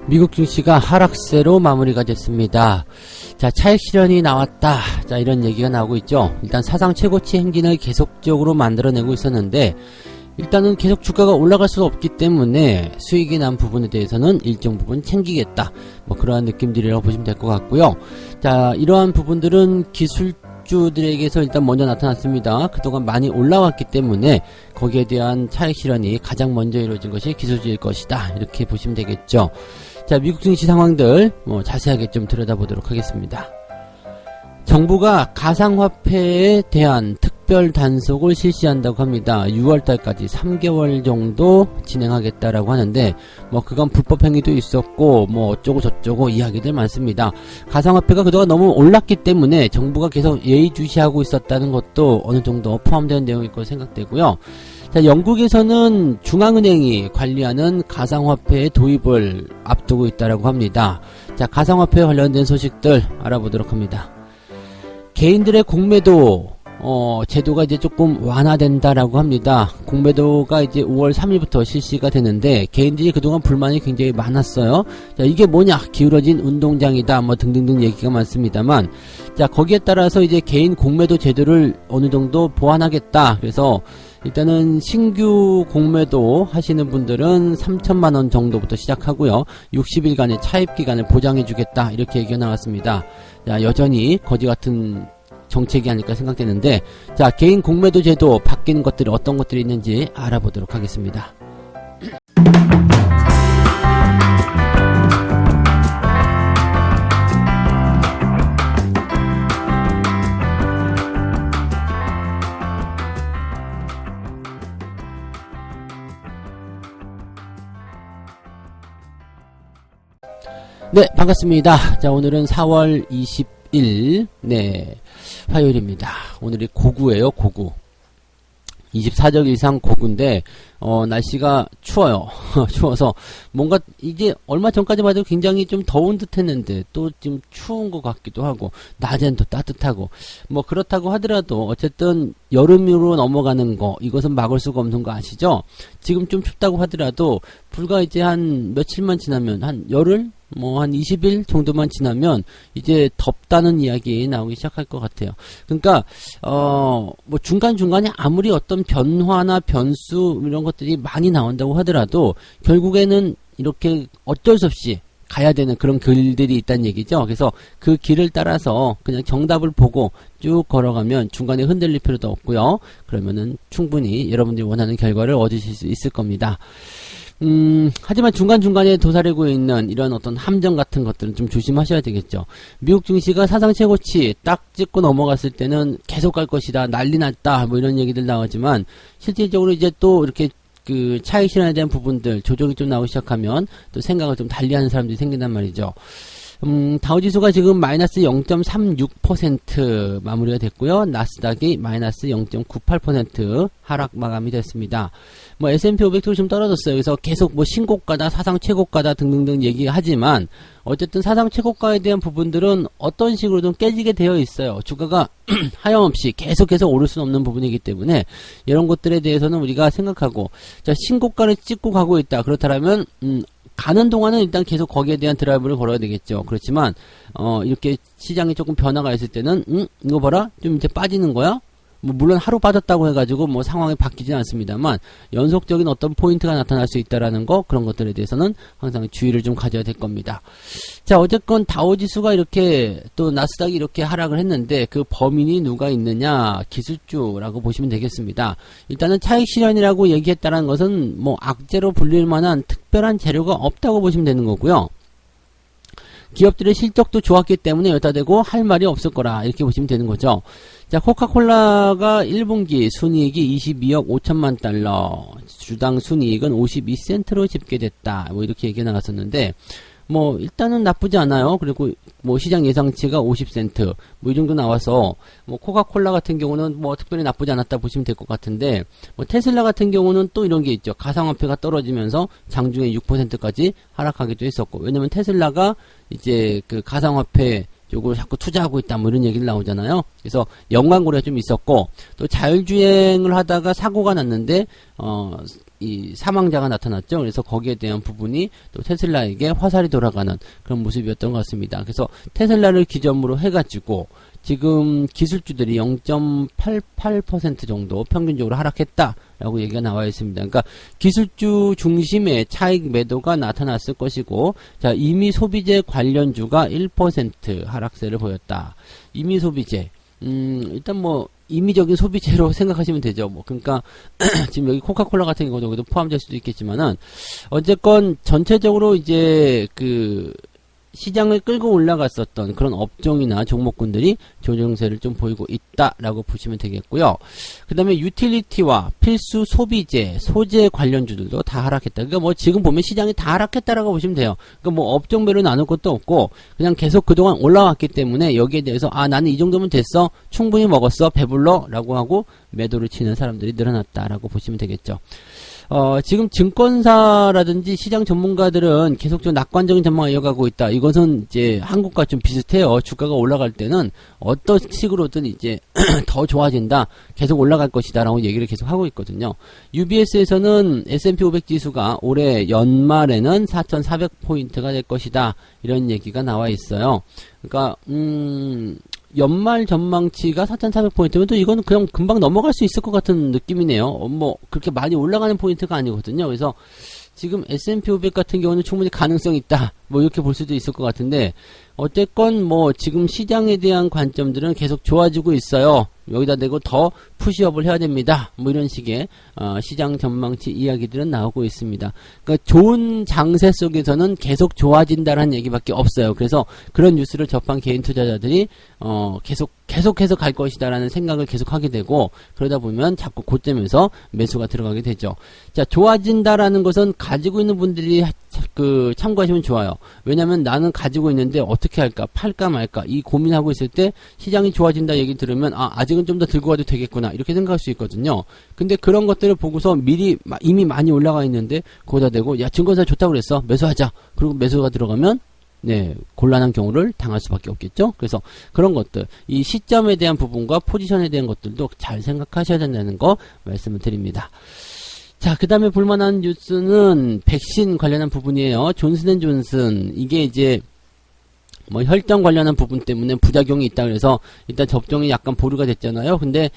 미국 증시가 하락세로 마무리가 됐습니다. 자, 차익 실현이 나왔다. 자, 이런 얘기가 나오고 있죠. 일단 사상 최고치 행진을 계속적으로 만들어내고 있었는데, 일단은 계속 주가가 올라갈 수 없기 때문에 수익이 난 부분에 대해서는 일정 부분 챙기겠다. 뭐 그러한 느낌들이라고 보시면 될 것 같고요. 자, 이러한 부분들은 기술주들에게서 일단 먼저 나타났습니다. 그동안 많이 올라왔기 때문에 거기에 대한 차익 실현이 가장 먼저 이루어진 것이 기술주일 것이다. 이렇게 보시면 되겠죠. 자, 미국 증시 상황들 자세하게 좀 들여다보도록 하겠습니다. 정부가 가상화폐에 대한 특별 단속을 실시한다고 합니다. 6월달까지 3개월 정도 진행하겠다라고 하는데, 그건 불법 행위도 있었고, 어쩌고 저쩌고 이야기들 많습니다. 가상화폐가 그동안 너무 올랐기 때문에 정부가 계속 예의주시하고 있었다는 것도 어느 정도 포함되는 내용일 것으로 생각되고요. 자, 영국에서는 중앙은행이 관리하는 가상화폐의 도입을 앞두고 있다라고 합니다. 자, 가상화폐에 관련된 소식들 알아보도록 합니다. 개인들의 공매도 제도가 이제 조금 완화된다라고 합니다. 공매도가 이제 5월 3일부터 실시가 되는데, 개인들이 그동안 불만이 굉장히 많았어요. 자, 이게 뭐냐? 기울어진 운동장이다. 등등등 얘기가 많습니다만, 자, 거기에 따라서 이제 개인 공매도 제도를 어느 정도 보완하겠다. 그래서 일단은 신규 공매도 하시는 분들은 3천만원 정도부터 시작하고요. 60일간의 차입기간을 보장해주겠다. 이렇게 얘기가 나왔습니다. 자, 여전히 거지 같은 정책이 아닐까 생각되는데, 자, 개인 공매도 제도 바뀌는 것들이 어떤 것들이 있는지 알아보도록 하겠습니다. 네, 반갑습니다. 자, 오늘은 4월 20일, 화요일입니다. 오늘이 고구예요, 고구. 24적 이상 고구인데, 날씨가 추워요. 추워서, 뭔가, 이제 얼마 전까지만 해도 굉장히 좀 더운 듯 했는데, 또 좀 추운 것 같기도 하고, 낮엔 또 따뜻하고, 그렇다고 하더라도, 어쨌든, 여름으로 넘어가는 거, 이것은 막을 수가 없는 거 아시죠? 지금 좀 춥다고 하더라도, 불과 이제 한 며칠만 지나면, 한 열흘? 한 20일 정도만 지나면 이제 덥다는 이야기 나오기 시작할 것 같아요. 그러니까 중간중간에 아무리 어떤 변화나 변수 이런 것들이 많이 나온다고 하더라도 결국에는 이렇게 어쩔 수 없이 가야 되는 그런 길들이 있다는 얘기죠. 그래서 그 길을 따라서 그냥 정답을 보고 쭉 걸어가면 중간에 흔들릴 필요도 없고요. 그러면은 충분히 여러분들이 원하는 결과를 얻으실 수 있을 겁니다. 하지만 중간중간에 도사리고 있는 이런 어떤 함정 같은 것들은 좀 조심하셔야 되겠죠. 미국 증시가 사상 최고치 딱 찍고 넘어갔을 때는 계속 갈 것이다, 난리 났다, 이런 얘기들 나오지만, 실질적으로 이제 또 이렇게 그 차익 실현에 대한 부분들, 조정이 좀 나오기 시작하면 또 생각을 좀 달리하는 사람들이 생긴단 말이죠. 다우지수가 지금 마이너스 0.36% 마무리가 됐고요. 나스닥이 마이너스 0.98% 하락 마감이 됐습니다. S&P 500도 좀 떨어졌어요. 그래서 계속 신고가다, 사상 최고가다 등등등 얘기하지만, 어쨌든 사상 최고가에 대한 부분들은 어떤 식으로든 깨지게 되어 있어요. 주가가 하염없이 계속 오를 수는 없는 부분이기 때문에, 이런 것들에 대해서는 우리가 생각하고, 자, 신고가를 찍고 가고 있다. 그렇다면, 가는 동안은 일단 계속 거기에 대한 드라이브를 걸어야 되겠죠. 그렇지만 이렇게 시장이 조금 변화가 있을 때는 이거 봐라, 좀 이제 빠지는 거야. 물론 하루 빠졌다고 해가지고 상황이 바뀌지는 않습니다만, 연속적인 어떤 포인트가 나타날 수 있다라는 거, 그런 것들에 대해서는 항상 주의를 좀 가져야 될 겁니다. 자, 어쨌건 다우지수가 이렇게, 또 나스닥이 이렇게 하락을 했는데, 그 범인이 누가 있느냐? 기술주라고 보시면 되겠습니다. 일단은 차익 실현이라고 얘기했다는 것은 악재로 불릴 만한 특별한 재료가 없다고 보시면 되는 거고요. 기업들의 실적도 좋았기 때문에 여기다 대고 할 말이 없을 거라, 이렇게 보시면 되는 거죠. 자, 코카콜라가 1분기 순이익이 22억 5천만 달러, 주당 순이익은 52센트로 집계됐다. 이렇게 얘기가 나왔었는데, 일단은 나쁘지 않아요. 그리고 시장 예상치가 50센트, 이 정도 나와서, 코카콜라 같은 경우는 특별히 나쁘지 않았다 보시면 될 것 같은데, 테슬라 같은 경우는 또 이런 게 있죠. 가상화폐가 떨어지면서 장중에 6%까지 하락하기도 했었고, 왜냐면 테슬라가 이제 그 가상화폐 요거 자꾸 투자하고 있다 뭐 이런 얘기를 나오잖아요. 그래서 연관고리가 좀 있었고 또 자율주행을 하다가 사고가 났는데 이 사망자가 나타났죠. 그래서 거기에 대한 부분이 또 테슬라에게 화살이 돌아가는 그런 모습이었던 것 같습니다. 그래서 테슬라를 기점으로 해가지고 지금 기술주들이 0.88% 정도 평균적으로 하락했다라고 얘기가 나와 있습니다. 그러니까 기술주 중심의 차익 매도가 나타났을 것이고, 자, 이미 소비재 관련주가 1% 하락세를 보였다. 이미 소비재. 일단 뭐 임의적인 소비재로 생각하시면 되죠. 뭐 그러니까 지금 여기 코카콜라 같은 경우도 여기도 포함될 수도 있겠지만은 어쨌건 전체적으로 이제 그 시장을 끌고 올라갔었던 그런 업종이나 종목군들이 조정세를 좀 보이고 있다라고 보시면 되겠고요. 그 다음에 유틸리티와 필수 소비재, 소재 관련주들도 다 하락했다. 그러니까 뭐 지금 보면 시장이 다 하락했다라고 보시면 돼요. 그러니까 뭐 업종별로 나눌 것도 없고 그냥 계속 그동안 올라왔기 때문에 여기에 대해서 아 나는 이 정도면 됐어, 충분히 먹었어, 배불러 라고 하고 매도를 치는 사람들이 늘어났다라고 보시면 되겠죠. 지금 증권사라든지 시장 전문가들은 계속 좀 낙관적인 전망을 이어가고 있다. 이것은 이제 한국과 좀 비슷해요. 주가가 올라갈 때는 어떤 식으로든 이제 더 좋아진다, 계속 올라갈 것이다 라고 얘기를 계속 하고 있거든요. UBS에서는 S&P 500 지수가 올해 연말에는 4,400포인트가 될 것이다, 이런 얘기가 나와 있어요. 그러니까 연말 전망치가 4,400포인트면 또 이거는 그냥 금방 넘어갈 수 있을 것 같은 느낌이네요. 뭐 그렇게 많이 올라가는 포인트가 아니거든요. 그래서 지금 S&P 500 같은 경우는 충분히 가능성이 있다, 뭐 이렇게 볼 수도 있을 것 같은데 어쨌건 뭐 지금 시장에 대한 관점들은 계속 좋아지고 있어요. 여기다 대고 더 푸시업을 해야 됩니다. 뭐 이런 식의 시장 전망치 이야기들은 나오고 있습니다. 그러니까 좋은 장세 속에서는 계속 좋아진다라는 얘기밖에 없어요. 그래서 그런 뉴스를 접한 개인 투자자들이 계속해서 갈 것이다라는 생각을 계속 하게 되고 그러다 보면 자꾸 고점에서 매수가 들어가게 되죠. 자, 좋아진다라는 것은 가지고 있는 분들이 참고하시면 좋아요. 왜냐면 나는 가지고 있는데 어떻게 할까, 팔까 말까 이 고민하고 있을 때 시장이 좋아진다 얘기 들으면 아직은 좀 더 들고 가도 되겠구나 이렇게 생각할 수 있거든요. 근데 그런 것들을 보고서 이미 많이 올라가 있는데 거기다 대고 야 증권사 좋다고 그랬어, 매수하자, 그리고 매수가 들어가면 네, 곤란한 경우를 당할 수밖에 없겠죠. 그래서 그런 것들, 이 시점에 대한 부분과 포지션에 대한 것들도 잘 생각하셔야 된다는 거 말씀을 드립니다. 자, 그 다음에 볼만한 뉴스는 백신 관련한 부분이에요. 존슨앤존슨, 이게 이제 뭐 혈전 관련한 부분 때문에 부작용이 있다 그래서 일단 접종이 약간 보류가 됐잖아요. 근데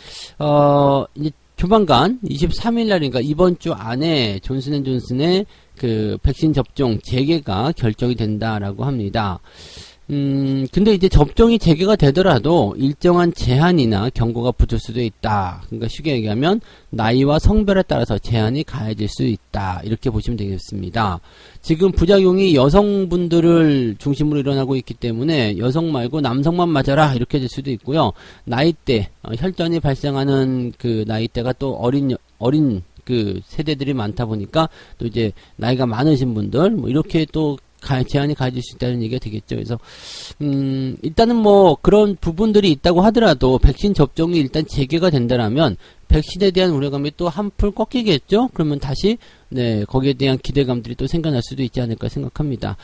이제 조만간 23일 날인가 이번 주 안에 존슨앤존슨의 그 백신 접종 재개가 결정이 된다라고 합니다. 근데 이제 접종이 재개가 되더라도 일정한 제한이나 경고가 붙을 수도 있다. 그러니까 쉽게 얘기하면 나이와 성별에 따라서 제한이 가해질 수 있다, 이렇게 보시면 되겠습니다. 지금 부작용이 여성분들을 중심으로 일어나고 있기 때문에 여성 말고 남성만 맞아라 이렇게 될 수도 있고요. 나이대, 혈전이 발생하는 그 나이대가 또 어린 그 세대들이 많다 보니까 또 이제 나이가 많으신 분들 뭐 이렇게 또 제한이 가해질 수 있다는 얘기가 되겠죠. 그래서 일단은 뭐 그런 부분들이 있다고 하더라도 백신 접종이 일단 재개가 된다라면 백신에 대한 우려감이 또 한풀 꺾이겠죠. 그러면 다시 네, 거기에 대한 기대감들이 또 생겨날 수도 있지 않을까 생각합니다.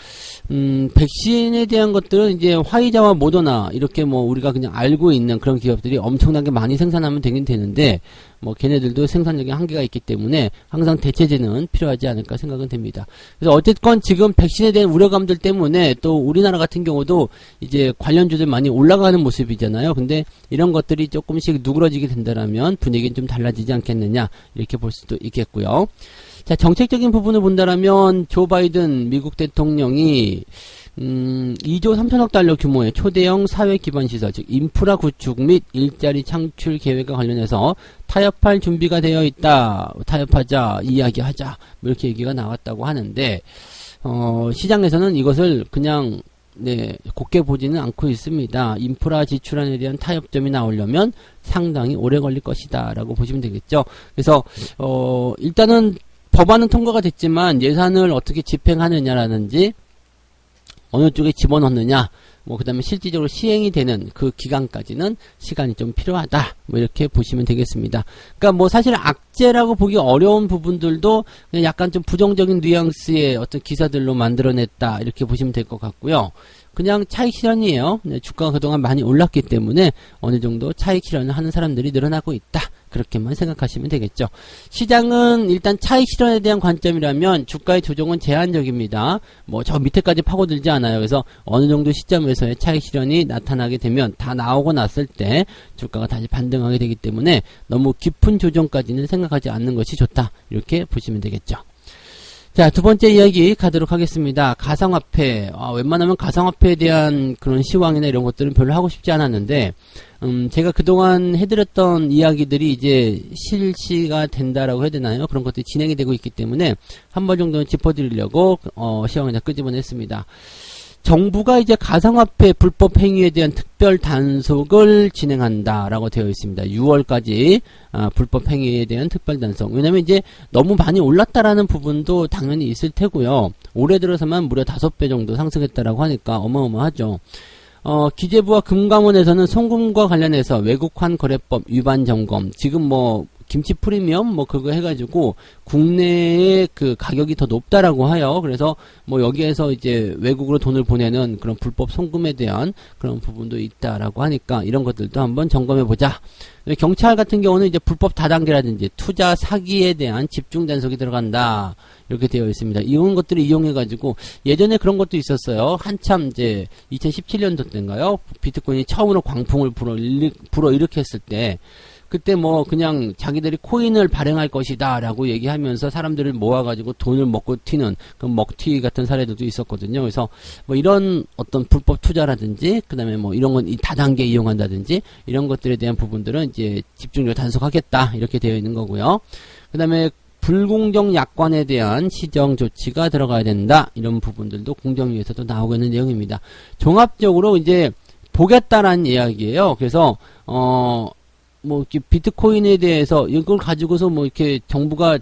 백신에 대한 것들은 이제 화이자와 모더나 이렇게 뭐 우리가 그냥 알고 있는 그런 기업들이 엄청나게 많이 생산하면 되긴 되는데 뭐 걔네들도 생산력에 한계가 있기 때문에 항상 대체제는 필요하지 않을까 생각은 됩니다. 그래서 어쨌건 지금 백신에 대한 우려감들 때문에 또 우리나라 같은 경우도 이제 관련주들 많이 올라가는 모습이잖아요. 근데 이런 것들이 조금씩 누그러지게 된다라면 분위기는 좀 달라지지 않겠느냐 이렇게 볼 수도 있겠고요. 자, 정책적인 부분을 본다라면 조 바이든 미국 대통령이 2조 3천억 달러 규모의 초대형 사회 기반 시설, 즉 인프라 구축 및 일자리 창출 계획과 관련해서 타협할 준비가 되어 있다. 타협하자, 이야기하자, 뭐 이렇게 얘기가 나왔다고 하는데 시장에서는 이것을 그냥 네, 곱게 보지는 않고 있습니다. 인프라 지출안에 대한 타협점이 나오려면 상당히 오래 걸릴 것이다 라고 보시면 되겠죠. 그래서 일단은 법안은 통과가 됐지만 예산을 어떻게 집행하느냐라든지 어느 쪽에 집어넣느냐, 뭐 그 다음에 실질적으로 시행이 되는 그 기간까지는 시간이 좀 필요하다, 뭐 이렇게 보시면 되겠습니다. 그러니까 뭐 사실 악재라고 보기 어려운 부분들도 그냥 약간 좀 부정적인 뉘앙스의 어떤 기사들로 만들어냈다, 이렇게 보시면 될 것 같고요. 그냥 차익 실현이에요. 네, 주가가 그동안 많이 올랐기 때문에 어느 정도 차익 실현을 하는 사람들이 늘어나고 있다. 그렇게만 생각하시면 되겠죠. 시장은 일단 차익 실현에 대한 관점이라면 주가의 조정은 제한적입니다. 뭐 저 밑에까지 파고들지 않아요. 그래서 어느 정도 시점에서의 차익 실현이 나타나게 되면 다 나오고 났을 때 주가가 다시 반등하게 되기 때문에 너무 깊은 조정까지는 생각하지 않는 것이 좋다. 이렇게 보시면 되겠죠. 자, 두 번째 이야기 가도록 하겠습니다. 가상화폐. 웬만하면 가상화폐에 대한 그런 시황이나 이런 것들은 별로 하고 싶지 않았는데, 제가 그동안 해드렸던 이야기들이 이제 실시가 된다라고 해야 되나요? 그런 것들이 진행이 되고 있기 때문에 한 번 정도는 짚어드리려고, 시황을 다 끄집어냈습니다. 정부가 이제 가상화폐 불법 행위에 대한 특별 단속을 진행한다라고 되어 있습니다. 6월까지 불법 행위에 대한 특별 단속. 왜냐면 이제 너무 많이 올랐다라는 부분도 당연히 있을 테고요. 올해 들어서만 무려 5배 정도 상승했다라고 하니까 어마어마하죠. 기재부와 금감원에서는 송금과 관련해서 외국환 거래법 위반 점검. 지금 뭐 김치 프리미엄 뭐 그거 해가지고 국내의 그 가격이 더 높다라고 해요. 그래서 뭐 여기에서 이제 외국으로 돈을 보내는 그런 불법 송금에 대한 그런 부분도 있다라고 하니까 이런 것들도 한번 점검해보자. 경찰 같은 경우는 이제 불법 다단계라든지 투자 사기에 대한 집중 단속이 들어간다. 이렇게 되어 있습니다. 이런 것들을 이용해가지고 예전에 그런 것도 있었어요. 한참 이제 2017년도 때인가요? 비트코인이 처음으로 광풍을 불어일으켰을 때 그때 뭐 그냥 자기들이 코인을 발행할 것이다 라고 얘기하면서 사람들을 모아가지고 돈을 먹고 튀는 그 먹튀 같은 사례들도 있었거든요. 그래서 뭐 이런 어떤 불법 투자라든지 그 다음에 뭐 이런 건 이 다단계 이용한다든지 이런 것들에 대한 부분들은 이제 집중적으로 단속하겠다 이렇게 되어 있는 거고요. 그 다음에 불공정 약관에 대한 시정 조치가 들어가야 된다 이런 부분들도 공정위에서도 나오고 있는 내용입니다. 종합적으로 이제 보겠다라는 이야기예요. 그래서 뭐 이렇게 비트코인에 대해서 이걸 가지고서 뭐 이렇게 정부가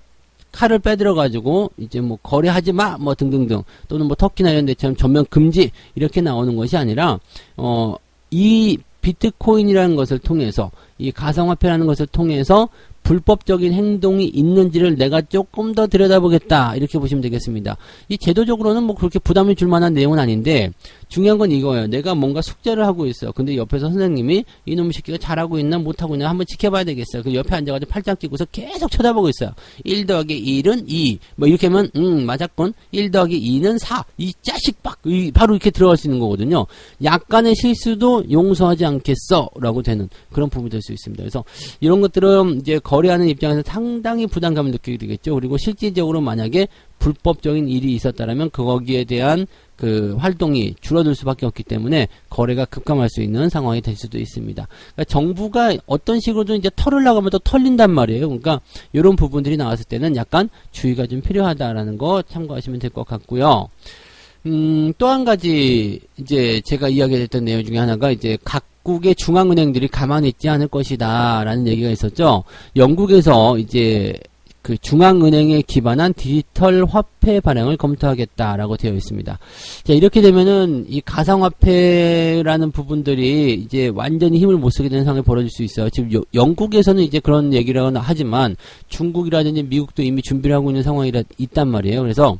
칼을 빼들어가지고 이제 뭐 거래하지 마 뭐 등등등 또는 뭐 터키나 이런 데처럼 전면 금지 이렇게 나오는 것이 아니라 이 비트코인이라는 것을 통해서 이 가상화폐라는 것을 통해서 불법적인 행동이 있는지를 내가 조금 더 들여다보겠다 이렇게 보시면 되겠습니다. 이 제도적으로는 뭐 그렇게 부담이 줄 만한 내용은 아닌데 중요한 건 이거예요. 내가 뭔가 숙제를 하고 있어요. 근데 옆에서 선생님이 이놈의 새끼가 잘하고 있나 못하고 있나 한번 지켜봐야 되겠어요. 그 옆에 앉아가지고 팔짱 끼고서 계속 쳐다보고 있어요. 1 더하기 1은 2 뭐 이렇게 하면 맞았군. 1 더하기 2는 4 이 자식 바로 이렇게 들어갈 수 있는 거거든요. 약간의 실수도 용서하지 않겠어 라고 되는 그런 부분이 될 수 있습니다. 그래서 이런 것들은 이제 거래하는 입장에서 상당히 부담감을 느끼게 되겠죠. 그리고 실질적으로 만약에 불법적인 일이 있었다면 거기에 대한 그 활동이 줄어들 수밖에 없기 때문에 거래가 급감할 수 있는 상황이 될 수도 있습니다. 그러니까 정부가 어떤 식으로든 이제 털을 나가면 또 털린단 말이에요. 그러니까 이런 부분들이 나왔을 때는 약간 주의가 좀 필요하다라는 거 참고하시면 될 것 같고요. 또 한 가지 이제 제가 이야기했던 내용 중에 하나가 이제 각국의 중앙은행들이 가만히 있지 않을 것이다 라는 얘기가 있었죠. 영국에서 이제 그 중앙은행에 기반한 디지털 화폐 발행을 검토하겠다라고 되어 있습니다. 자, 이렇게 되면은 이 가상화폐라는 부분들이 이제 완전히 힘을 못 쓰게 되는 상황이 벌어질 수 있어요. 지금 영국에서는 이제 그런 얘기를 하지만 중국이라든지 미국도 이미 준비를 하고 있는 상황이 있단 말이에요. 그래서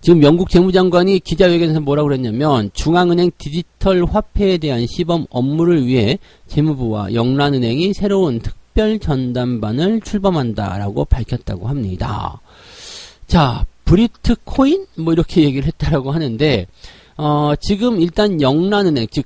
지금 영국 재무장관이 기자회견에서 뭐라고 그랬냐면 중앙은행 디지털 화폐에 대한 시범 업무를 위해 재무부와 영란은행이 새로운 특별 전담반을 출범한다라고 밝혔다고 합니다. 자, 브리트코인? 뭐 이렇게 얘기를 했다라고 하는데 지금 일단 영란은행 즉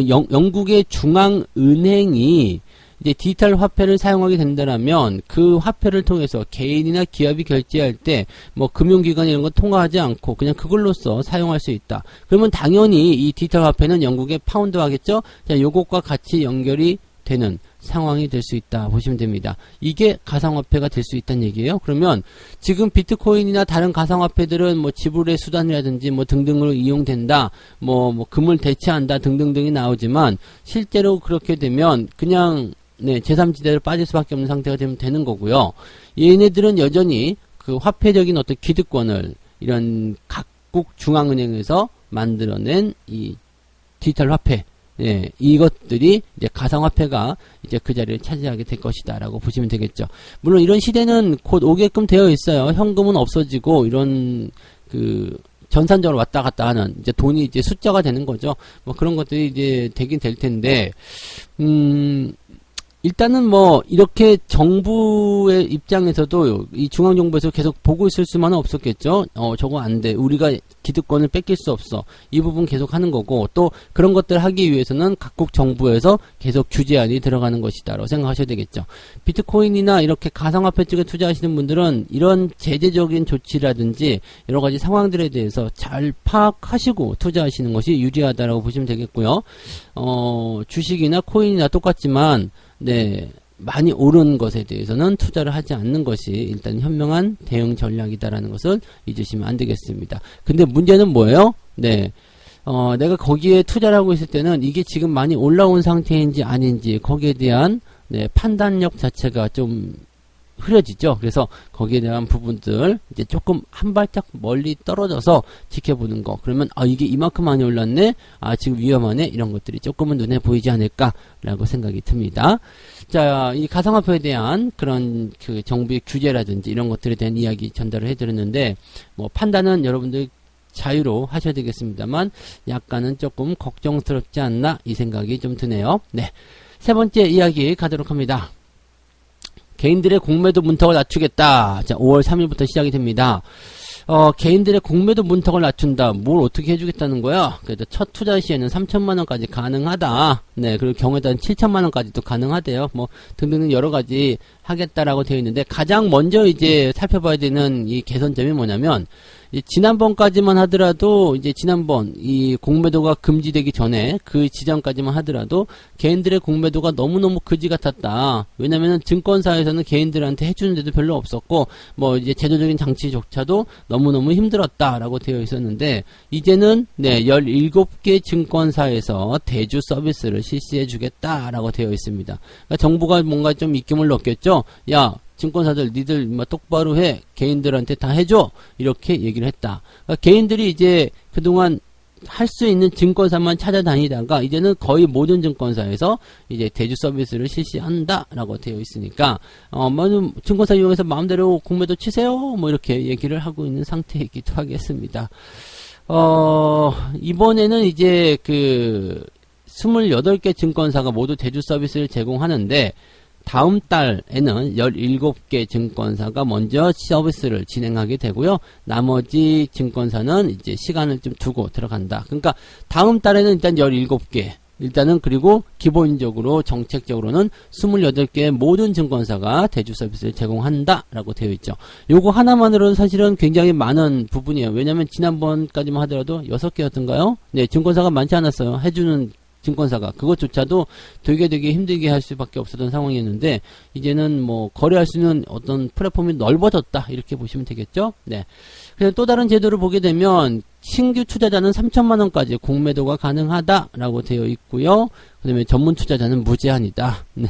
영국의 중앙은행이 이제 디지털 화폐를 사용하게 된다면 그 화폐를 통해서 개인이나 기업이 결제할 때 뭐 금융기관 이런 거 통화하지 않고 그냥 그걸로써 사용할 수 있다. 그러면 당연히 이 디지털 화폐는 영국의 파운드 하겠죠? 자, 요것과 같이 연결이 되는 상황이 될 수 있다 보시면 됩니다. 이게 가상화폐가 될 수 있다는 얘기예요. 그러면 지금 비트코인이나 다른 가상화폐들은 뭐 지불의 수단이라든지 뭐 등등으로 이용된다, 뭐 금을 대체한다 등등등이 나오지만 실제로 그렇게 되면 그냥 제3지대로 빠질 수밖에 없는 상태가 되는 거고요. 얘네들은 여전히 그 화폐적인 어떤 기득권을 이런 각국 중앙은행에서 만들어낸 이 디지털 화폐, 이것들이 이제 가상화폐가 이제 그 자리를 차지하게 될 것이다라고 보시면 되겠죠. 물론 이런 시대는 곧 오게끔 되어 있어요. 현금은 없어지고 이런 그 전산적으로 왔다 갔다 하는, 이제 돈이 이제 숫자가 되는 거죠. 뭐 그런 것들이 이제 되긴 될 텐데, 일단은 뭐 이렇게 정부의 입장에서도 이 중앙정부에서 계속 보고 있을 수만은 없었겠죠. 저거 안 돼. 우리가 기득권을 뺏길 수 없어. 이 부분 계속 하는 거고, 또 그런 것들 하기 위해서는 각국 정부에서 계속 규제안이 들어가는 것이다라고 생각하셔야 되겠죠. 비트코인이나 이렇게 가상화폐 쪽에 투자하시는 분들은 이런 제재적인 조치라든지 여러 가지 상황들에 대해서 잘 파악하시고 투자하시는 것이 유리하다라고 보시면 되겠고요. 주식이나 코인이나 똑같지만 네, 많이 오른 것에 대해서는 투자를 하지 않는 것이 일단 현명한 대응 전략이다라는 것을 잊으시면 안 되겠습니다. 근데 문제는 뭐예요? 네, 내가 거기에 투자를 하고 있을 때는 이게 지금 많이 올라온 상태인지 아닌지 거기에 대한 네, 판단력 자체가 좀 흐려지죠. 그래서 거기에 대한 부분들 이제 조금 한 발짝 멀리 떨어져서 지켜보는 거. 그러면 이게 이만큼 많이 올랐네. 지금 위험하네. 이런 것들이 조금은 눈에 보이지 않을까라고 생각이 듭니다. 자, 이 가상화폐에 대한 그런 그 정부의 규제라든지 이런 것들에 대한 이야기 전달을 해드렸는데, 뭐 판단은 여러분들 자유로 하셔야 되겠습니다만 약간은 조금 걱정스럽지 않나 이 생각이 좀 드네요. 네, 세 번째 이야기 가도록 합니다. 개인들의 공매도 문턱을 낮추겠다. 자, 5월 3일부터 시작이 됩니다. 개인들의 공매도 문턱을 낮춘다. 뭘 어떻게 해주겠다는 거야? 그래도 첫 투자 시에는 3천만원까지 가능하다. 네, 그리고 경우에 따른 7천만원까지도 가능하대요. 뭐, 등등 여러 가지 하겠다라고 되어 있는데, 가장 먼저 이제 살펴봐야 되는 이 개선점이 뭐냐면, 지난번까지만 하더라도 이제 지난번 이 공매도가 금지되기 전에 그 지점까지만 하더라도 개인들의 공매도가 너무너무 그지 같았다. 왜냐면은 증권사에서는 개인들한테 해주는 데도 별로 없었고 뭐 이제 제도적인 장치조차도 너무너무 힘들었다라고 되어 있었는데 이제는 네 17개 증권사에서 대주 서비스를 실시해 주겠다라고 되어 있습니다. 그러니까 정부가 뭔가 좀 입김을 넣겠죠. 야, 증권사들 니들 똑바로 해. 개인들한테 다 해줘. 이렇게 얘기를 했다. 그러니까 개인들이 이제 그동안 할 수 있는 증권사만 찾아다니다가 이제는 거의 모든 증권사에서 이제 대주 서비스를 실시한다라고 되어 있으니까 많은 증권사 이용해서 마음대로 공매도 치세요. 뭐 이렇게 얘기를 하고 있는 상태이기도 하겠습니다. 이번에는 이제 그 28개 증권사가 모두 대주 서비스를 제공하는데 다음 달에는 17개 증권사가 먼저 서비스를 진행하게 되고요. 나머지 증권사는 이제 시간을 좀 두고 들어간다. 그러니까 다음 달에는 일단 17개. 일단은 그리고 기본적으로 정책적으로는 28개의 모든 증권사가 대주 서비스를 제공한다라고 되어 있죠. 요거 하나만으로는 사실은 굉장히 많은 부분이에요. 왜냐하면 지난번까지만 하더라도 6개였던가요? 네, 증권사가 많지 않았어요. 해주는 증권사가 그것조차도 되게 힘들게 할 수밖에 없었던 상황이었는데 이제는 뭐 거래할 수 있는 어떤 플랫폼이 넓어졌다 이렇게 보시면 되겠죠. 네. 그래서 또 다른 제도를 보게 되면 신규 투자자는 3천만원까지 공매도가 가능하다라고 되어 있고요. 그 다음에 전문 투자자는 무제한이다. 네.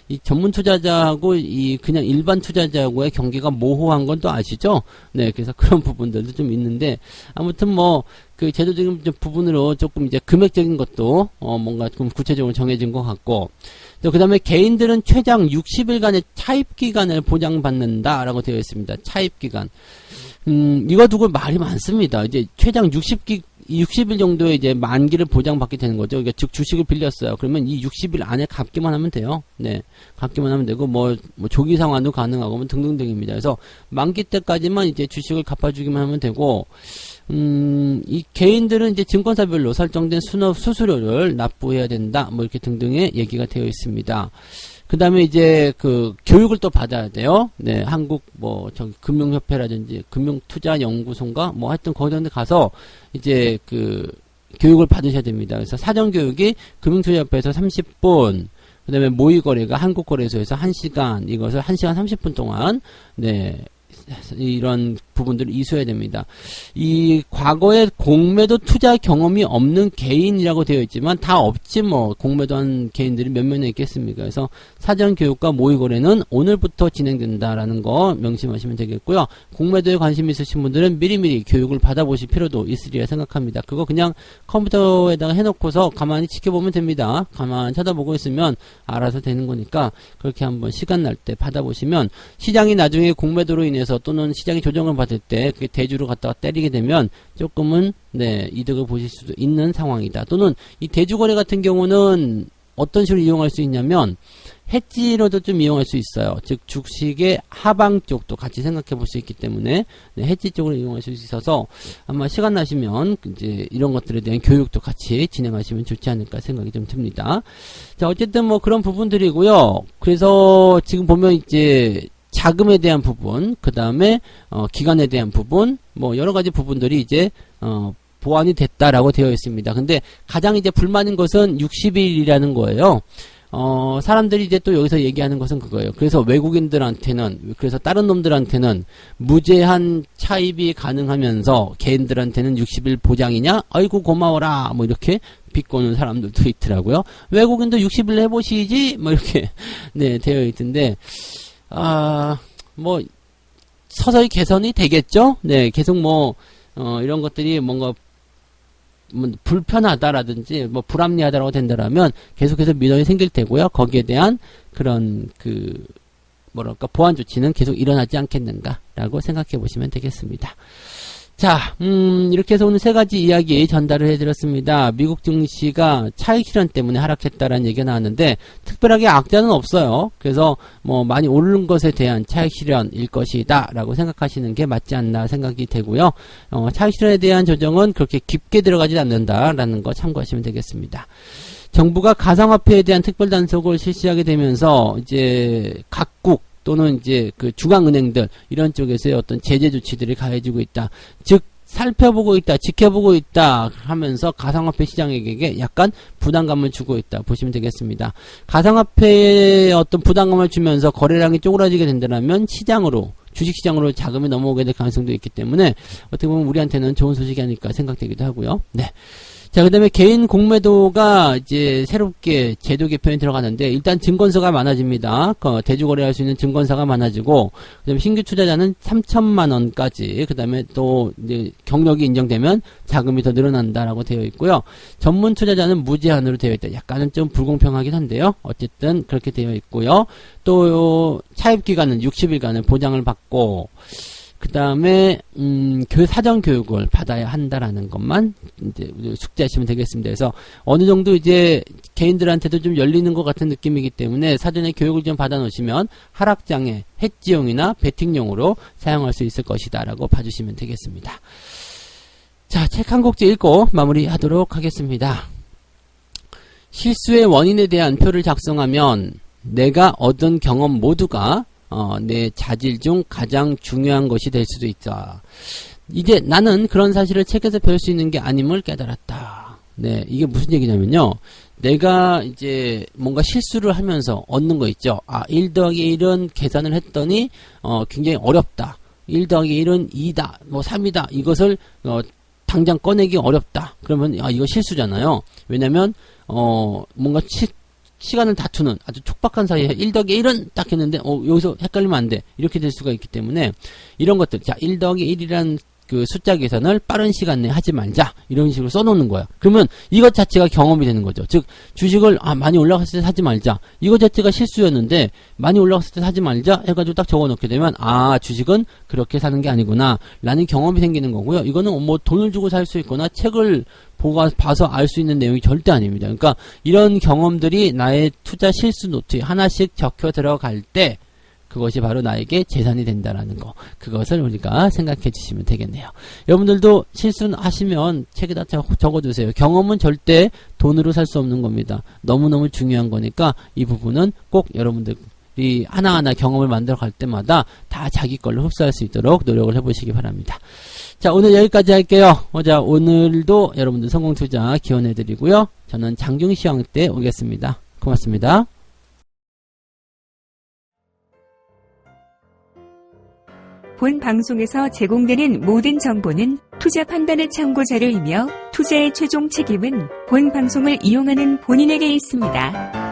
이 전문 투자자하고 이 그냥 일반 투자자하고의 경계가 모호한 건 또 아시죠? 네. 그래서 그런 부분들도 좀 있는데 아무튼 뭐 그 제도적인 부분으로 조금 이제 금액적인 것도 뭔가 좀 구체적으로 정해진 것 같고 그 다음에 개인들은 최장 60일간의 차입 기간을 보장받는다라고 되어 있습니다. 차입 기간. 이거 두고 말이 많습니다. 이제 최장 60일 정도의 이제 만기를 보장받게 되는 거죠. 그러니까 즉 주식을 빌렸어요. 그러면 이 60일 안에 갚기만 하면 돼요. 네, 갚기만 하면 되고 뭐 조기 상환도 가능하고 뭐 등등등입니다. 그래서 만기 때까지만 이제 주식을 갚아주기만 하면 되고. 이 개인들은 이제 증권사별로 설정된 수수료를 납부해야 된다. 뭐 이렇게 등등의 얘기가 되어 있습니다. 그 다음에 이제 그 교육을 또 받아야 돼요. 네, 한국 뭐 저기 금융협회라든지 금융투자연구소인가 뭐 하여튼 거기 가서 이제 그 교육을 받으셔야 됩니다. 그래서 사전교육이 금융투자협회에서 30분, 그 다음에 모의거래가 한국거래소에서 1시간, 이것을 1시간 30분 동안 네. 이런 부분들을 이수해야 됩니다. 이 과거에 공매도 투자 경험이 없는 개인이라고 되어 있지만 다 없지 뭐 공매도한 개인들이 몇 명이나 있겠습니까? 그래서 사전 교육과 모의 거래는 오늘부터 진행된다라는 거 명심하시면 되겠고요. 공매도에 관심 있으신 분들은 미리미리 교육을 받아보실 필요도 있으리라 생각합니다. 그거 그냥 컴퓨터에다가 해놓고서 가만히 지켜보면 됩니다. 가만히 쳐다보고 있으면 알아서 되는 거니까 그렇게 한번 시간 날 때 받아보시면 시장이 나중에 공매도로 인해서 또는 시장의 조정을 받을 때 그게 대주로 갖다가 때리게 되면 조금은 이득을 보실 수도 있는 상황이다. 또는 이 대주 거래 같은 경우는 어떤 식으로 이용할 수 있냐면 해지로도 좀 이용할 수 있어요. 즉 주식의 하방 쪽도 같이 생각해 볼 수 있기 때문에 해지 쪽으로 이용할 수 있어서 아마 시간 나시면 이제 이런 것들에 대한 교육도 같이 진행하시면 좋지 않을까 생각이 좀 듭니다. 자, 어쨌든 뭐 그런 부분들이고요. 그래서 지금 보면 이제 자금에 대한 부분, 그 다음에 기간에 대한 부분, 뭐 여러 가지 부분들이 이제 보완이 됐다라고 되어 있습니다. 근데 가장 이제 불만인 것은 60일이라는 거예요. 사람들이 이제 또 여기서 얘기하는 것은 그거예요. 그래서 외국인들한테는, 그래서 다른 놈들한테는 무제한 차입이 가능하면서 개인들한테는 60일 보장이냐? 아이고 고마워라. 뭐 이렇게 비꼬는 사람들도 있더라고요. 외국인도 60일 해보시지? 뭐 이렇게 되어 있던데 뭐 서서히 개선이 되겠죠? 계속 뭐 이런 것들이 뭔가 불편하다라든지 뭐 불합리하다라고 된다라면 계속해서 민원이 생길 테고요. 거기에 대한 그런 뭐랄까 보완 조치는 계속 일어나지 않겠는가라고 생각해 보시면 되겠습니다. 자, 이렇게 해서 오늘 세 가지 이야기 전달을 해드렸습니다. 미국 증시가 차익 실현 때문에 하락했다라는 얘기가 나왔는데 특별하게 악재는 없어요. 그래서 뭐 많이 오른 것에 대한 차익 실현일 것이다라고 생각하시는 게 맞지 않나 생각이 되고요. 차익 실현에 대한 조정은 그렇게 깊게 들어가지 않는다라는 거 참고하시면 되겠습니다. 정부가 가상화폐에 대한 특별 단속을 실시하게 되면서 이제 각국 또는 이제 그 중앙은행들 이런 쪽에서의 어떤 제재 조치들이 가해지고 있다. 즉 살펴보고 있다, 지켜보고 있다 하면서 가상화폐 시장에게 약간 부담감을 주고 있다 보시면 되겠습니다. 가상화폐에 어떤 부담감을 주면서 거래량이 쪼그라지게 된다면 시장으로 주식시장으로 자금이 넘어오게 될 가능성도 있기 때문에 어떻게 보면 우리한테는 좋은 소식이 아닐까 생각되기도 하고요. 자, 그 다음에 개인 공매도가 이제 새롭게 제도 개편이 들어가는데, 일단 증권사가 많아집니다. 대주거래할 수 있는 증권사가 많아지고, 그 다음에 신규 투자자는 3,000만원까지, 그 다음에 또 이제 경력이 인정되면 자금이 더 늘어난다라고 되어 있고요. 전문 투자자는 무제한으로 되어 있다. 약간은 좀 불공평하긴 한데요. 어쨌든 그렇게 되어 있고요. 또 차입 기간은 60일간을 보장을 받고, 그 다음에 사전 교육을 받아야 한다라는 것만 이제 숙지하시면 되겠습니다. 그래서 어느 정도 이제 개인들한테도 좀 열리는 것 같은 느낌이기 때문에 사전에 교육을 좀 받아 놓으시면 하락장에 해지용이나 베팅용으로 사용할 수 있을 것이다라고 봐주시면 되겠습니다. 자, 책 한 곡지 읽고 마무리하도록 하겠습니다. 실수의 원인에 대한 표를 작성하면 내가 얻은 경험 모두가 내 자질 중 가장 중요한 것이 될 수도 있다. 이제 나는 그런 사실을 책에서 배울 수 있는 게 아님을 깨달았다. 이게 무슨 얘기냐면요. 내가 이제 뭔가 실수를 하면서 얻는 거 있죠. 1 더하기 1은 계산을 했더니 굉장히 어렵다. 1 더하기 1은 2다. 뭐 3이다. 이것을 당장 꺼내기 어렵다. 그러면 이거 실수잖아요. 왜냐면 뭔가 시간을 다투는 아주 촉박한 사이에 1 더하기 1은 딱 했는데 여기서 헷갈리면 안 돼. 이렇게 될 수가 있기 때문에 이런 것들, 자, 1 더하기 1이라는 그 숫자 계산을 빠른 시간 내에 하지 말자. 이런 식으로 써놓는 거야. 그러면 이것 자체가 경험이 되는 거죠. 즉 주식을 많이 올라갔을 때 사지 말자. 이것 자체가 실수였는데 많이 올라갔을 때 사지 말자 해가지고 딱 적어놓게 되면 주식은 그렇게 사는 게 아니구나 라는 경험이 생기는 거고요. 이거는 뭐 돈을 주고 살 수 있거나 책을 봐서 알 수 있는 내용이 절대 아닙니다. 그러니까 이런 경험들이 나의 투자 실수 노트에 하나씩 적혀 들어갈 때 그것이 바로 나에게 재산이 된다라는 거. 그것을 우리가 생각해 주시면 되겠네요. 여러분들도 실수는 하시면 책에다 적어두세요. 경험은 절대 돈으로 살 수 없는 겁니다. 너무너무 중요한 거니까 이 부분은 꼭 여러분들이 하나하나 경험을 만들어 갈 때마다 다 자기 걸로 흡수할 수 있도록 노력을 해보시기 바랍니다. 자, 오늘 여기까지 할게요. 자, 오늘도 여러분들 성공투자 기원해드리고요. 저는 장중시황 때 오겠습니다. 고맙습니다. 본 방송에서 제공되는 모든 정보는 투자 판단의 참고 자료이며 투자의 최종 책임은 본 방송을 이용하는 본인에게 있습니다.